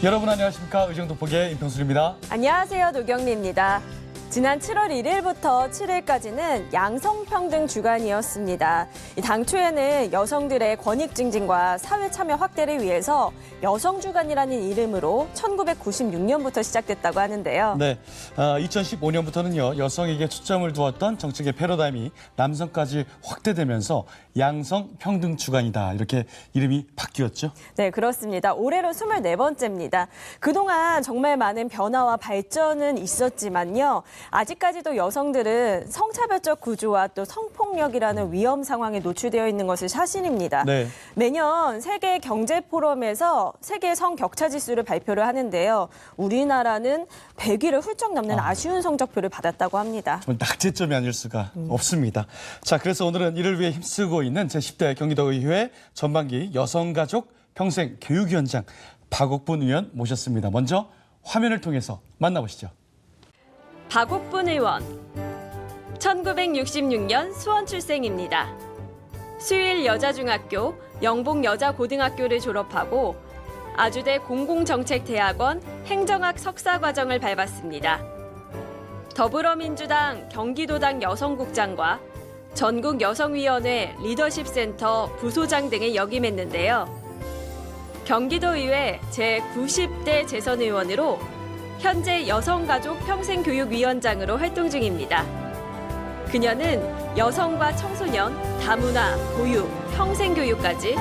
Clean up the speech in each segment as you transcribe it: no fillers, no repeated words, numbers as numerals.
여러분 안녕하십니까? 의정도폭의 임평순입니다. 안녕하세요. 노경미입니다. 지난 7월 1일부터 7일까지는 양성평등 주간이었습니다. 당초에는 여성들의 권익 증진과 사회 참여 확대를 위해서 여성주간이라는 이름으로 1996년부터 시작됐다고 하는데요. 네, 2015년부터는요 여성에게 초점을 두었던 정책의 패러다임이 남성까지 확대되면서 양성평등 주간이다 이렇게 이름이 바뀌었죠. 네, 그렇습니다. 올해로 24번째입니다. 그동안 정말 많은 변화와 발전은 있었지만요. 아직까지도 여성들은 성차별적 구조와 또 성폭력이라는 위험 상황에 노출되어 있는 것이 사실입니다. 네. 매년 세계 경제 포럼에서 세계 성격차 지수를 발표를 하는데요. 우리나라는 100위를 훌쩍 넘는 아쉬운 성적표를 받았다고 합니다. 낙제점이 아닐 수가 없습니다. 자, 그래서 오늘은 이를 위해 힘쓰고 있는 제10대 경기도의회 전반기 여성가족 평생교육위원장 박옥분 의원 모셨습니다. 먼저 화면을 통해서 만나보시죠. 박옥분 의원, 1966년 수원 출생입니다. 수일 여자중학교, 영봉 여자고등학교를 졸업하고 아주대 공공정책대학원 행정학 석사과정을 밟았습니다. 더불어민주당 경기도당 여성국장과 전국여성위원회 리더십센터 부소장 등을 역임했는데요. 경기도의회 제90대 재선의원으로 현재 여성가족 평생교육위원장으로 활동 중입니다. 그녀는 여성과 청소년, 다문화, 보육, 평생교육까지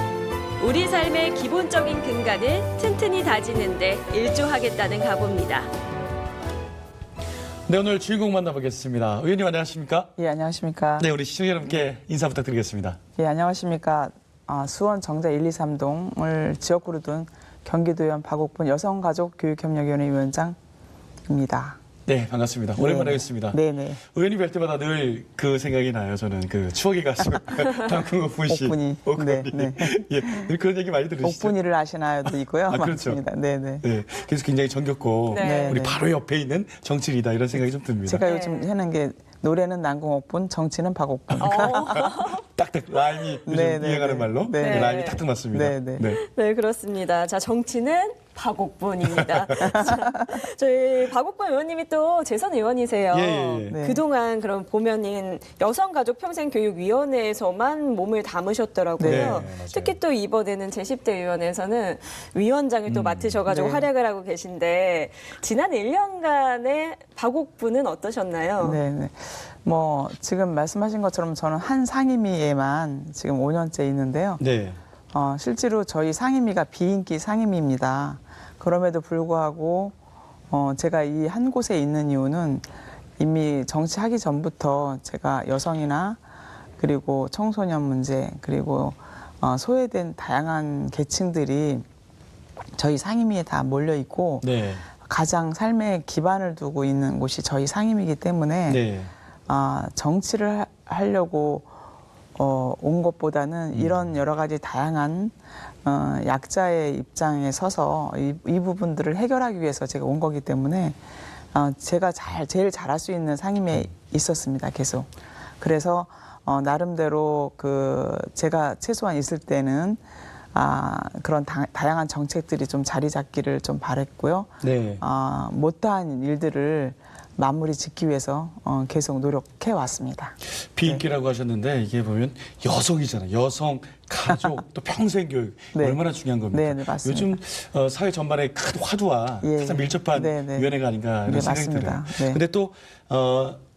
우리 삶의 기본적인 근간을 튼튼히 다지는 데 일조하겠다는 각오입니다. 네, 오늘 주인공 만나보겠습니다. 의원님 안녕하십니까? 예, 안녕하십니까? 네, 우리 시청자 여러분께 인사 부탁드리겠습니다. 예, 안녕하십니까? 수원 정자 1, 2, 3동을 지역구로 둔 경기도의원 박옥분 여성가족교육협력위원회 위원장입니다. 네, 반갑습니다. 오랜만에 뵙습니다. 네네. 의원님 뵐 때마다 늘 그 생각이 나요. 저는 그 추억의 가수 박옥분 씨. 옥분이. 옥분이. 네. 예, 늘 그런 얘기 많이 들으시죠? 옥분이를 아시나요도 있고요. 그렇죠. 맞습니다. 네네. 네, 그래서 굉장히 정겹고 네. 우리 네. 바로 옆에 있는 정치인이다 이런 생각이 좀 듭니다. 제가 네. 요즘 하는 게 노래는 난공옥분, 정치는 박옥분. 딱딱 라임이 요즘 네, 네, 유행하는 네. 말로 네. 라임이 탁탁 맞습니다. 네, 네. 네, 그렇습니다. 자, 정치는 박옥분입니다. 자, 저희 박옥분 의원님이 또 재선 의원이세요. 예. 네. 그동안 그럼 보면은 여성가족평생교육위원회에서만 몸을 담으셨더라고요. 네, 맞아요. 특히 또 이번에는 제10대 의원에서는 위원장을 또 맡으셔가지고 네. 활약을 하고 계신데 지난 1년간의 박옥분은 어떠셨나요? 네네. 뭐, 지금 말씀하신 것처럼 저는 한 상임위에만 지금 5년째 있는데요. 네. 실제로 저희 상임위가 비인기 상임위입니다. 그럼에도 불구하고 제가 이 한 곳에 있는 이유는 이미 정치하기 전부터 제가 여성이나 그리고 청소년 문제 그리고 소외된 다양한 계층들이 저희 상임위에 다 몰려 있고 네. 가장 삶의 기반을 두고 있는 곳이 저희 상임이기 때문에 네. 정치를 하려고 온 것보다는 이런 여러 가지 다양한 약자의 입장에 서서 이 부분들을 해결하기 위해서 제가 온 거기 때문에 제가 제일 잘할 수 있는 상임에 있었습니다. 계속. 그래서 나름대로 제가 최소한 있을 때는 그런 다양한 정책들이 좀 자리 잡기를 좀 바랬고요. 네. 못다한 일들을 마무리 짓기 위해서 계속 노력해 왔습니다. 비인기라고 하셨는데 이게 보면 여성이잖아요. 여성, 가족, 또 평생교육 네. 얼마나 중요한 겁니까? 네, 네, 맞습니다. 요즘 사회 전반의 큰 화두와 예. 가장 밀접한 네, 네. 위원회가 아닌가 이런 네, 생각이 맞습니다. 들어요. 네. 근데 또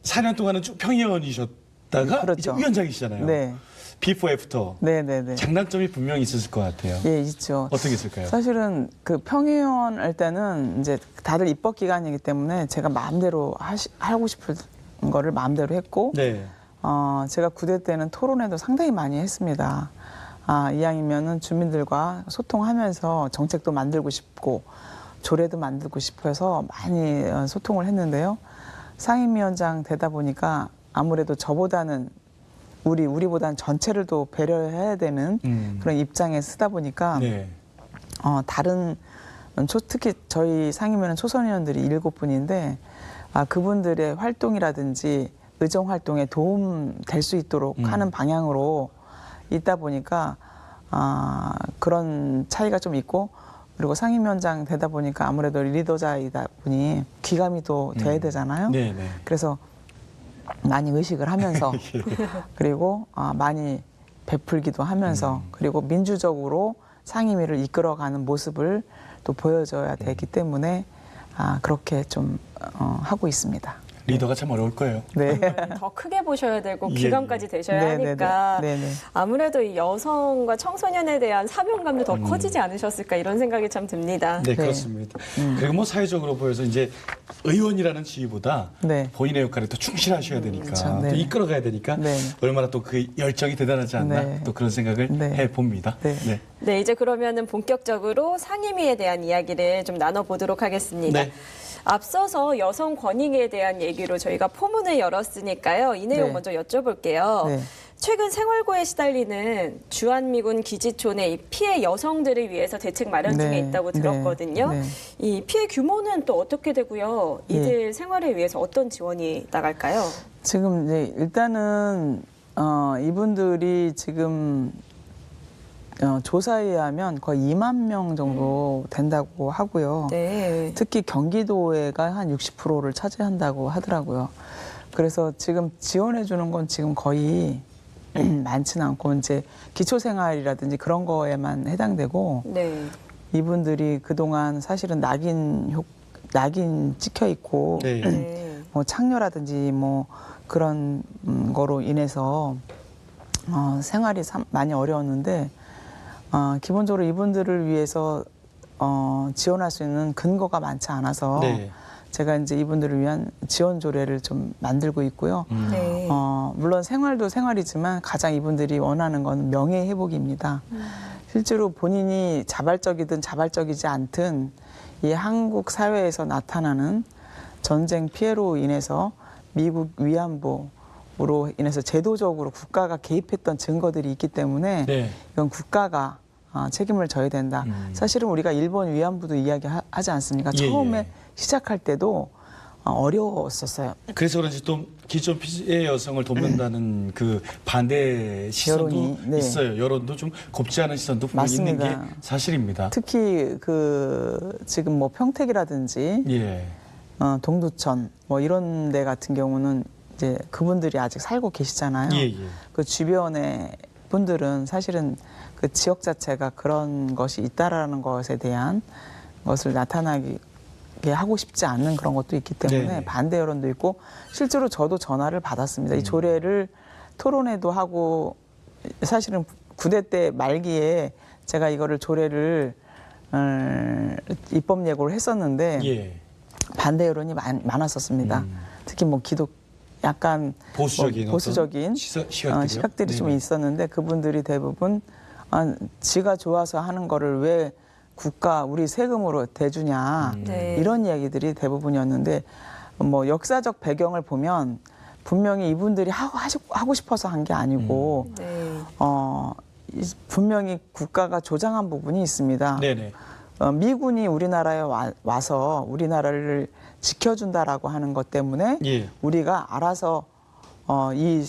4년 동안은 쭉 평의원이셨다가 그렇죠. 이제 위원장이시잖아요. 네. 비포 애프터. 네네네. 장단점이 분명히 있었을 것 같아요. 예, 있죠. 어떻게 있을까요? 사실은 그 평의원 할 때는 이제 다들 입법 기간이기 때문에 제가 마음대로 하고 싶은 거를 마음대로 했고, 네. 제가 9대 때는 토론회도 상당히 많이 했습니다. 이왕이면은 주민들과 소통하면서 정책도 만들고 싶고, 조례도 만들고 싶어서 많이 소통을 했는데요. 상임위원장 되다 보니까 아무래도 저보다는 우리보다는 전체를 또 배려해야 되는 그런 입장에 쓰다 보니까 네. 다른 특히 저희 상임위는 초선의원들이 7분인데 그분들의 활동이라든지 의정 활동에 도움 될 수 있도록 하는 방향으로 있다 보니까 그런 차이가 좀 있고 그리고 상임위원장 되다 보니까 아무래도 리더자이다 보니 귀감이 또 돼야 되잖아요. 네네. 그래서 많이 의식을 하면서 그리고 많이 베풀기도 하면서 그리고 민주적으로 상임위를 이끌어가는 모습을 또 보여줘야 되기 때문에 그렇게 좀 하고 있습니다. 리더가 참 어려울 거예요. 네. 더 크게 보셔야 되고 예, 귀감까지 되셔야 네, 네, 하니까 네, 네. 아무래도 이 여성과 청소년에 대한 사명감도 더 커지지 않으셨을까 이런 생각이 참 듭니다. 네, 네. 그렇습니다. 그리고 뭐 사회적으로 보여서 이제 의원이라는 지위보다 네. 본인의 역할에 더 충실하셔야 되니까 그렇죠. 네. 또 이끌어가야 되니까 네. 얼마나 또 그 열정이 대단하지 않나 네. 또 그런 생각을 네. 해봅니다. 네. 네. 네, 이제 그러면은 본격적으로 상임위에 대한 이야기를 좀 나눠보도록 하겠습니다. 네. 앞서서 여성 권익에 대한 얘기로 저희가 포문을 열었으니까요. 이 내용 네. 먼저 여쭤볼게요. 네. 최근 생활고에 시달리는 주한미군 기지촌의 이 피해 여성들을 위해서 대책 마련 중에 네. 있다고 네. 들었거든요. 네. 이 피해 규모는 또 어떻게 되고요? 이들 생활을 위해서 어떤 지원이 나갈까요? 지금 이제 일단은 이분들이 지금 조사에 의하면 거의 2만 명 정도 된다고 하고요. 네. 특히 경기도에가 한 60%를 차지한다고 하더라고요. 그래서 지금 지원해 주는 건 지금 거의 많지는 않고 이제 기초생활이라든지 그런 거에만 해당되고 네. 이분들이 그동안 사실은 낙인 찍혀 있고 네. 네. 뭐 창녀라든지 뭐 그런 거로 인해서 생활이 많이 어려웠는데 기본적으로 이분들을 위해서 지원할 수 있는 근거가 많지 않아서 네. 제가 이제 이분들을 위한 지원 조례를 좀 만들고 있고요. 네. 물론 생활도 생활이지만 가장 이분들이 원하는 건 명예 회복입니다. 실제로 본인이 자발적이든 자발적이지 않든 이 한국 사회에서 나타나는 전쟁 피해로 인해서 미국 위안부로 인해서 제도적으로 국가가 개입했던 증거들이 있기 때문에 네. 이건 국가가 책임을 져야 된다. 사실은 우리가 일본 위안부도 이야기하지 않습니까? 예, 처음에 예. 시작할 때도 어려웠었어요. 그래서 그런지 또 기존 피해 여성을 돕는다는 그 반대 시선도 여론이, 네. 있어요. 여론도 좀 곱지 않은 시선도 분명히 있는 게 맞습니다. 사실입니다. 특히 지금 뭐 평택이라든지 예. 동두천 뭐 이런 데 같은 경우는 이제 그분들이 아직 살고 계시잖아요. 예, 예. 그 주변의 분들은 사실은 그 지역 자체가 그런 것이 있다라는 것에 대한 것을 나타나게 하고 싶지 않는 그런 것도 있기 때문에 네네. 반대 여론도 있고 실제로 저도 전화를 받았습니다. 이 조례를 토론회도 하고 사실은 9대 때 말기에 제가 이거를 조례를 입법 예고를 했었는데 예. 반대 여론이 많았었습니다. 특히 뭐 약간 보수적인 뭐 보수적인 시각들이요? 시각들이 좀 네네. 있었는데 그분들이 대부분 지가 좋아서 하는 거를 왜 국가 우리 세금으로 대주냐 네. 이런 이야기들이 대부분이었는데 뭐 역사적 배경을 보면 분명히 이분들이 하고 싶어서 한 게 아니고 네. 분명히 국가가 조장한 부분이 있습니다. 네네. 미군이 우리나라에 와서 우리나라를 지켜준다라고 하는 것 때문에 예. 우리가 알아서 이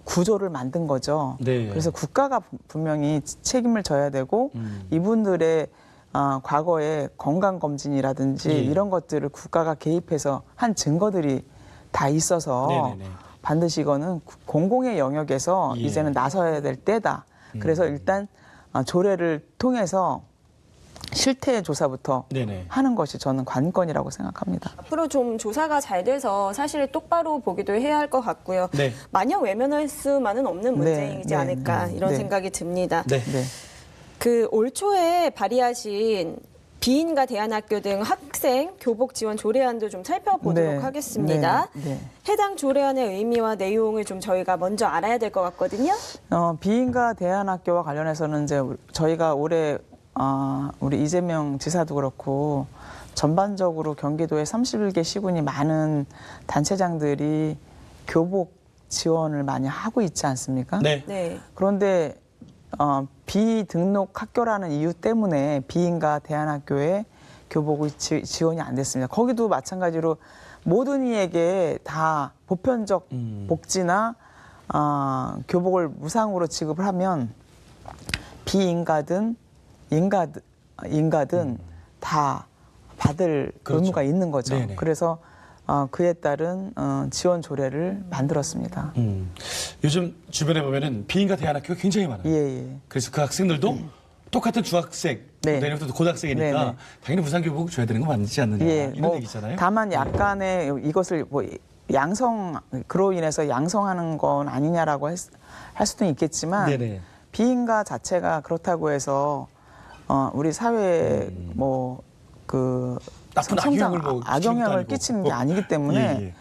구조를 만든 거죠. 네. 그래서 국가가 분명히 책임을 져야 되고 이분들의 과거의 건강검진이라든지 예. 이런 것들을 국가가 개입해서 한 증거들이 다 있어서 네네네. 반드시 이거는 공공의 영역에서 예. 이제는 나서야 될 때다. 그래서 일단 조례를 통해서 실태 조사부터 네네. 하는 것이 저는 관건이라고 생각합니다. 앞으로 좀 조사가 잘 돼서 사실 똑바로 보기도 해야 할 것 같고요. 네. 마냥 외면할 수만은 없는 네, 문제이지 네, 않을까 이런 네. 생각이 듭니다. 네. 네. 그 올 초에 발의하신 비인가 대안학교 등 학생 교복 지원 조례안도 좀 살펴보도록 네, 하겠습니다. 네, 네. 해당 조례안의 의미와 내용을 좀 저희가 먼저 알아야 될 것 같거든요. 비인가 대안학교와 관련해서는 이제 저희가 올해 우리 이재명 지사도 그렇고 전반적으로 경기도에 31개 시군이 많은 단체장들이 교복 지원을 많이 하고 있지 않습니까? 네. 네. 그런데 비등록 학교라는 이유 때문에 비인가 대안학교에 교복이 지원이 안 됐습니다. 거기도 마찬가지로 모든 이에게 다 보편적 복지나 교복을 무상으로 지급을 하면 비인가든 인가든 다 받을 그렇죠. 의무가 있는 거죠. 네네. 그래서 그에 따른 지원 조례를 만들었습니다. 요즘 주변에 보면은 비인가 대안학교가 굉장히 많아요. 예, 예. 그래서 그 학생들도 똑같은 중학생, 네. 내년부터 고등학생이니까 네, 네. 당연히 무상교복 줘야 되는 거 맞지 않느냐 예, 이런 얘기잖아요. 다만 약간의 이것을 그로 인해서 양성하는 건 아니냐라고 할 수도 있겠지만 네네. 비인가 자체가 그렇다고 해서 우리 사회에 나쁜 악영향을 끼치는 게 아니기 때문에 예, 예.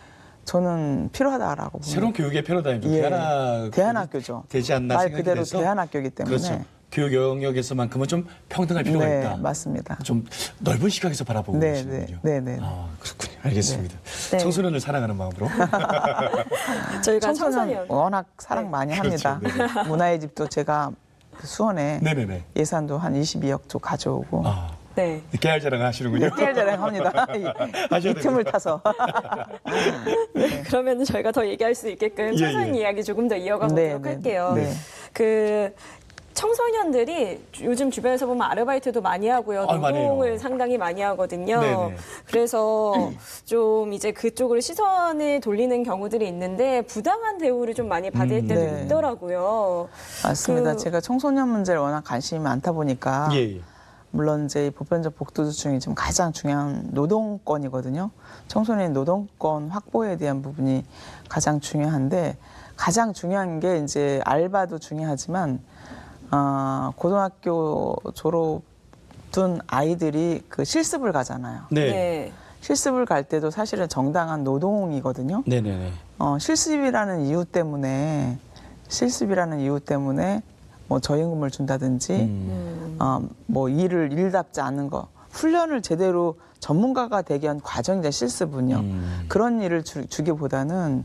저는 필요하다라고 봅니다. 새로운 교육의 패러다임도 예. 대안학교 대안학교죠. 되지 않나 말 생각이 그대로 돼서 대안학교이기 때문에. 그렇죠. 교육 영역에서만큼은 좀 평등할 필요가 네, 있다. 맞습니다. 좀 넓은 시각에서 바라보고 네, 계시는군요. 네, 네, 네. 아, 그렇군요. 알겠습니다. 네. 청소년을 사랑하는 마음으로. 저희가 청소년 청소년 워낙 사랑 많이 합니다. 그렇죠. 문화의 집도 제가 그 수원에 네네네. 예산도 한 22억 조 가져오고 아, 네. 깨알 자랑 하시는군요. 깨알 자랑합니다. 하셔야 이 틈을 타서. 그러면 저희가 더 얘기할 수 있게끔 예, 청소년 예. 이야기 조금 더 이어가 네, 보도록 네, 할게요. 네. 그 청소년들이 요즘 주변에서 보면 아르바이트도 많이 하고요. 많이 해요. 노동을 상당히 많이 하거든요. 네네. 그래서 좀 이제 그쪽으로 시선을 돌리는 경우들이 있는데 부당한 대우를 좀 많이 받을 때도 네. 있더라고요. 맞습니다. 제가 청소년 문제에 워낙 관심이 많다 보니까 예, 예. 물론 이제 이 보편적 복지도 중에 지금 가장 중요한 노동권이거든요. 청소년 노동권 확보에 대한 부분이 가장 중요한데 가장 중요한 게 이제 알바도 중요하지만 고등학교 졸업둔 아이들이 그 실습을 가잖아요. 네. 네. 실습을 갈 때도 사실은 정당한 노동이거든요. 네네네. 실습이라는 이유 때문에 뭐 저임금을 준다든지 뭐 일답지 않은 거 훈련을 제대로 전문가가 되게 한 과정이자 실습은요. 그런 일을 주기보다는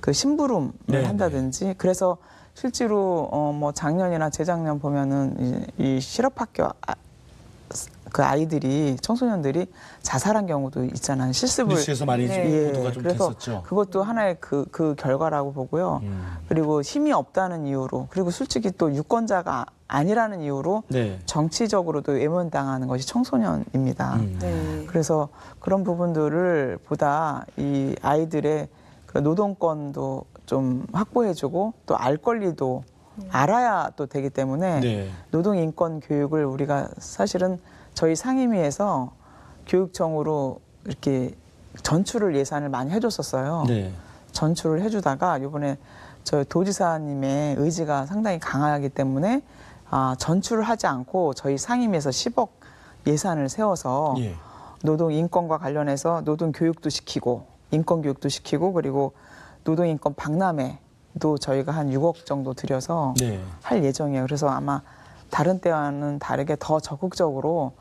그 심부름을 네, 한다든지 그래서 실제로 뭐 작년이나 재작년 보면은 이 실업학교 그 아이들이 청소년들이 자살한 경우도 있잖아요. 실습을 뉴스에서 많이 네. 보도가 좀 그래서 됐었죠. 그것도 하나의 그 결과라고 보고요. 그리고 힘이 없다는 이유로 그리고 솔직히 또 유권자가 아니라는 이유로 네. 정치적으로도 외면당하는 것이 청소년입니다. 네. 그래서 그런 부분들을 보다 이 아이들의 그 노동권도 좀 확보해주고 또 알 권리도 알아야 또 되기 때문에 네. 노동인권 교육을 우리가 사실은 저희 상임위에서 교육청으로 이렇게 전출을 예산을 많이 해줬었어요. 네. 전출을 해주다가 이번에 저 도지사님의 의지가 상당히 강하기 때문에 전출을 하지 않고 저희 상임위에서 10억 예산을 세워서 예. 노동 인권과 관련해서 노동 교육도 시키고 인권 교육도 시키고 그리고 노동 인권 박람회도 저희가 한 6억 정도 들여서 네. 할 예정이에요. 그래서 아마 다른 때와는 다르게 더 적극적으로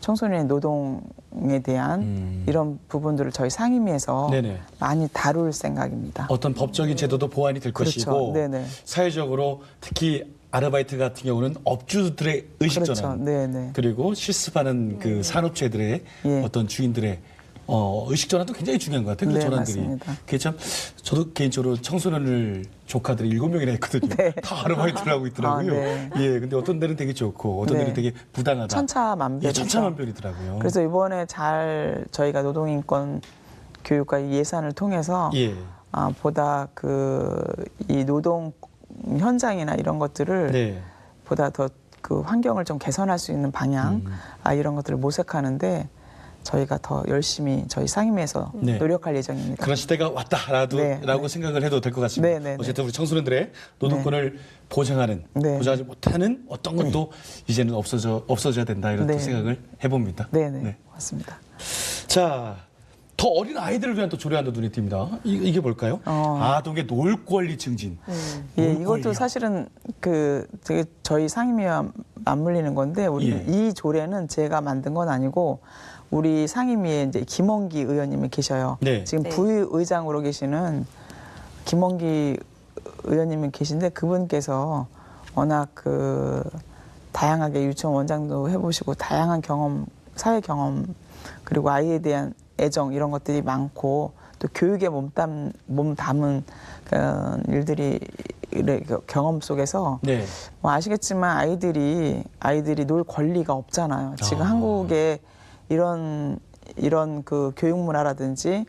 청소년의 노동에 대한 이런 부분들을 저희 상임위에서 네네. 많이 다룰 생각입니다. 어떤 법적인 제도도 보완이 될 그렇죠. 것이고 네네. 사회적으로 특히 아르바이트 같은 경우는 업주들의 의식전환 그렇죠. 네네. 그리고 실습하는 그 산업체들의 예. 어떤 주인들의 의식 전환도 굉장히 중요한 것 같아요. 그 네, 전환들이. 맞습니다. 그게 참 저도 개인적으로 청소년을 조카들이 7명이나 했거든요. 네. 다 아르바이트를 하고 있더라고요. 네. 예, 근데 어떤 데는 되게 좋고 어떤 네. 데는 되게 부당하다. 천차만별이죠. 예, 천차만별이더라고요. 그래서 이번에 잘 저희가 노동인권 교육과 이 예산을 통해서 예. 보다 이 노동 현장이나 이런 것들을 네. 보다 더 그 환경을 좀 개선할 수 있는 방향 이런 것들을 모색하는데 저희가 더 열심히 저희 상임위에서 네. 노력할 예정입니다. 그런 시대가 왔다라고 네, 네. 생각을 해도 될 것 같습니다. 네, 네, 네. 어쨌든 우리 청소년들의 노동권을 보장하는, 네. 보장하지 못하는 어떤 것도 이제는 없어져야 된다 이런 또 네. 생각을 해봅니다. 네네 맞습니다. 자, 더 어린 아이들을 위한 또 조례안도 눈에 띕니다. 이게 뭘까요? 아동의 놀 권리 증진. 예, 놀 이것도 권리요. 사실은 되게 저희 상임위와 맞물리는 건데 우리는 예. 이 조례는 제가 만든 건 아니고 우리 상임위에 이제 김원기 의원님이 계셔요. 네. 지금 네. 부의장으로 계시는 김원기 의원님이 계신데 그분께서 워낙 다양하게 유치원 원장도 해보시고 다양한 경험, 사회 경험 그리고 아이에 대한 애정 이런 것들이 많고 또 또 교육에 몸 담은 일들이 경험 속에서 네. 뭐 아시겠지만 아이들이 놀 권리가 없잖아요. 지금 한국에 이런 그 교육 문화라든지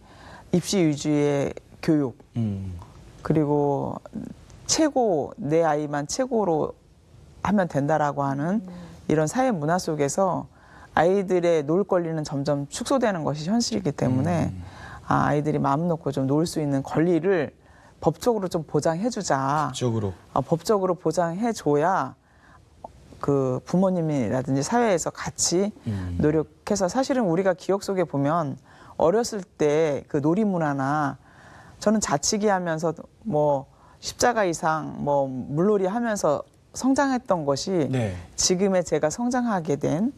입시 위주의 교육 그리고 내 아이만 최고로 하면 된다라고 하는 이런 사회 문화 속에서 아이들의 놀 권리는 점점 축소되는 것이 현실이기 때문에 아이들이 마음 놓고 좀 놀 수 있는 권리를 법적으로 좀 보장해주자. 법적으로 보장해줘야 그 부모님이라든지 사회에서 같이 노력해서 사실은 우리가 기억 속에 보면 어렸을 때 그 놀이 문화나 저는 자치기 하면서 뭐 십자가 이상 뭐 물놀이 하면서 성장했던 것이 네. 지금의 제가 성장하게 된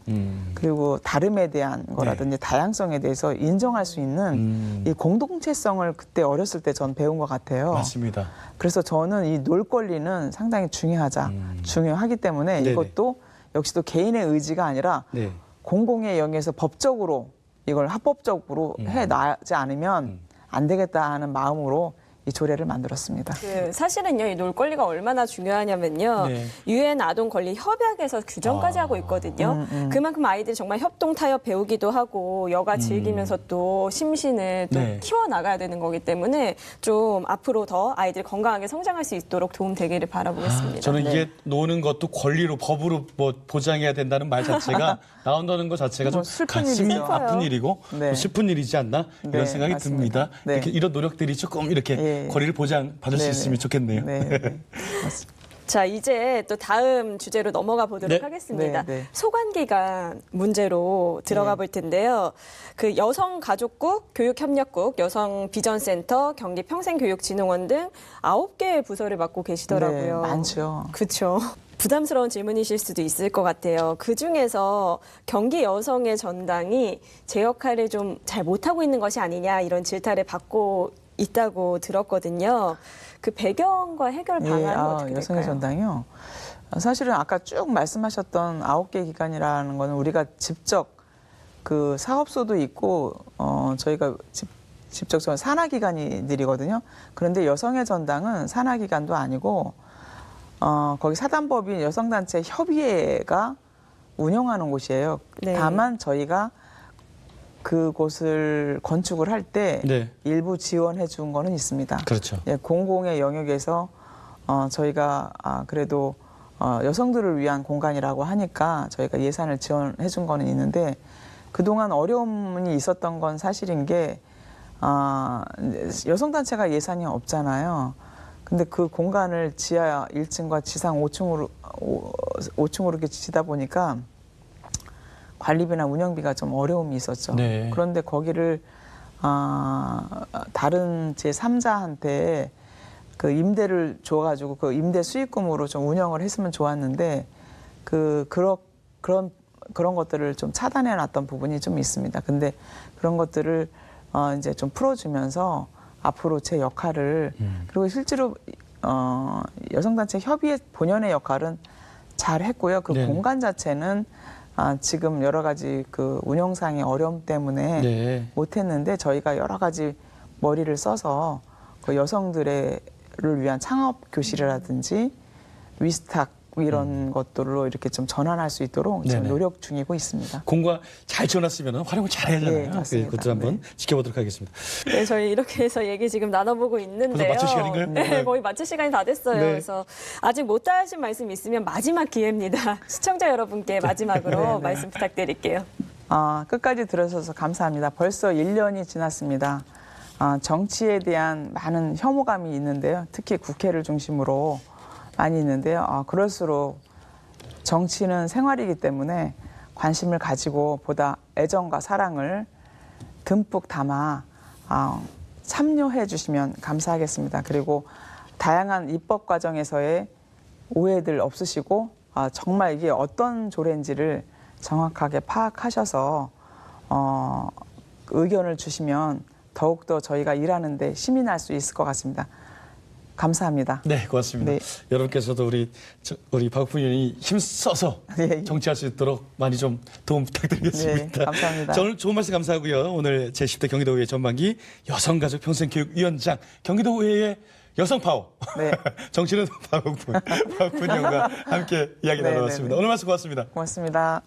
그리고 다름에 대한 거라든지 다양성에 대해서 인정할 수 있는 이 공동체성을 그때 어렸을 때 전 배운 것 같아요. 맞습니다. 그래서 저는 이 놀 권리는 상당히 중요하기 때문에 네네. 이것도 역시 또 개인의 의지가 아니라 네. 공공의 영역에서 법적으로 이걸 합법적으로 해나가지 않으면 안 되겠다 하는 마음으로 이 조례를 만들었습니다. 사실은요, 이 놀 권리가 얼마나 중요하냐면요. 네. 유엔 아동 권리 협약에서 규정까지 하고 있거든요. 그만큼 아이들이 정말 협동 타협 배우기도 하고 여가 즐기면서 또 심신을 또 네. 키워 나가야 되는 거기 때문에 좀 앞으로 더 아이들이 건강하게 성장할 수 있도록 도움 되기를 바라보겠습니다. 저는 이게 노는 것도 권리로 법으로 뭐 보장해야 된다는 말 자체가 나온다는 것 자체가 좀 뭐 슬픈 가슴이 일이죠. 아픈 일이고 네. 또 슬픈 일이지 않나 이런 네, 생각이 맞습니다. 듭니다. 네. 이렇게 이런 노력들이 조금 이렇게 권리를 보장받을 수 네네. 있으면 좋겠네요. 네, 맞습니다. 자, 이제 또 다음 주제로 넘어가 보도록 네. 하겠습니다. 네, 네. 소관기관 문제로 들어가 볼 텐데요. 그 여성가족국, 교육협력국, 여성비전센터, 경기평생교육진흥원 등 9개의 부서를 맡고 계시더라고요. 네, 많죠. 그렇죠. 부담스러운 질문이실 수도 있을 것 같아요. 그중에서 경기 여성의 전당이 제 역할을 좀 잘 못하고 있는 것이 아니냐 이런 질타를 받고 있다고 들었거든요. 그 배경과 해결 방안은 어떻게 여성의 될까요? 전당이요. 사실은 아까 쭉 말씀하셨던 9개 기관이라는 거는 우리가 직접 그 사업소도 있고 저희가 직접 산하기관이들이거든요. 그런데 여성의 전당은 산하기관도 아니고 거기 사단법인 여성단체 협의회가 운영하는 곳이에요. 네. 다만 저희가 그곳을 건축을 할 때 네. 일부 지원해 준 거는 있습니다. 그렇죠. 예, 공공의 영역에서 저희가 그래도 여성들을 위한 공간이라고 하니까 저희가 예산을 지원해 준 거는 있는데 그동안 어려움이 있었던 건 사실인 게 여성단체가 예산이 없잖아요. 근데 그 공간을 지하 1층과 지상 5층으로 이렇게 지다 보니까 관리비나 운영비가 좀 어려움이 있었죠. 네. 그런데 거기를 다른 제3자한테 그 임대를 줘가지고 그 임대 수익금으로 좀 운영을 했으면 좋았는데 그런 것들을 좀 차단해 놨던 부분이 좀 있습니다. 근데 그런 것들을 이제 좀 풀어주면서 앞으로 제 역할을 그리고 실제로 여성단체 협의회 본연의 역할은 잘 했고요. 그 네. 공간 자체는 지금 여러 가지 그 운영상의 어려움 때문에 네. 못했는데 저희가 여러 가지 머리를 써서 그 여성들을 위한 창업 교실이라든지 위스탁 이런 것들로 이렇게 좀 전환할 수 있도록 지금 네네. 노력 중이고 있습니다. 공과 잘 지어놨으면 활용을 잘 해야 네, 하잖아요. 맞습니다. 그것도 한번 지켜보도록 하겠습니다. 네, 저희 이렇게 해서 얘기 지금 나눠보고 있는데요. 벌써 마칠 시간인가요? 네, 네. 거의 마칠 시간이 다 됐어요. 네. 그래서 아직 못 다 하신 말씀 있으면 마지막 기회입니다. 시청자 여러분께 마지막으로 네, 네. 말씀 부탁드릴게요. 끝까지 들어주셔서 감사합니다. 벌써 1년이 지났습니다. 정치에 대한 많은 혐오감이 있는데요. 특히 국회를 중심으로 많이 있는데요. 그럴수록 정치는 생활이기 때문에 관심을 가지고 보다 애정과 사랑을 듬뿍 담아 참여해 주시면 감사하겠습니다. 그리고 다양한 입법 과정에서의 오해들 없으시고 정말 이게 어떤 조례인지를 정확하게 파악하셔서 의견을 주시면 더욱더 저희가 일하는데 힘이 날 수 있을 것 같습니다. 감사합니다. 네, 고맙습니다. 네. 여러분께서도 우리 박옥분 의원이 힘써서 예. 정치할 수 있도록 많이 좀 도움 부탁드리겠습니다. 네, 감사합니다. 자, 오늘 좋은 말씀 감사하고요. 오늘 제10대 경기도의회 전반기 여성가족 평생교육위원장 경기도의회의 여성 파워. 네. 정치는 박옥분 의원과 함께 이야기 네, 나눠봤습니다. 네, 네. 오늘 말씀 고맙습니다. 고맙습니다.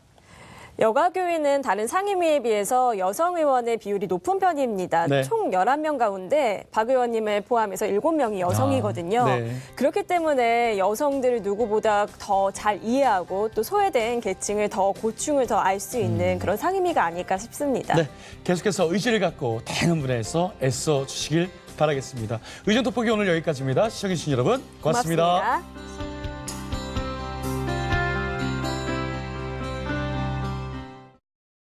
여가교위는 다른 상임위에 비해서 여성 의원의 비율이 높은 편입니다. 네. 총 11명 가운데 박 의원님을 포함해서 7명이 여성이거든요. 아, 네. 그렇기 때문에 여성들을 누구보다 더 잘 이해하고 또 소외된 계층을 더 고충을 더 알 수 있는 그런 상임위가 아닐까 싶습니다. 네, 계속해서 의지를 갖고 다양한 분야에서 애써 주시길 바라겠습니다. 의정 돋보기 오늘 여기까지입니다. 시청해주신 여러분 고맙습니다. 고맙습니다.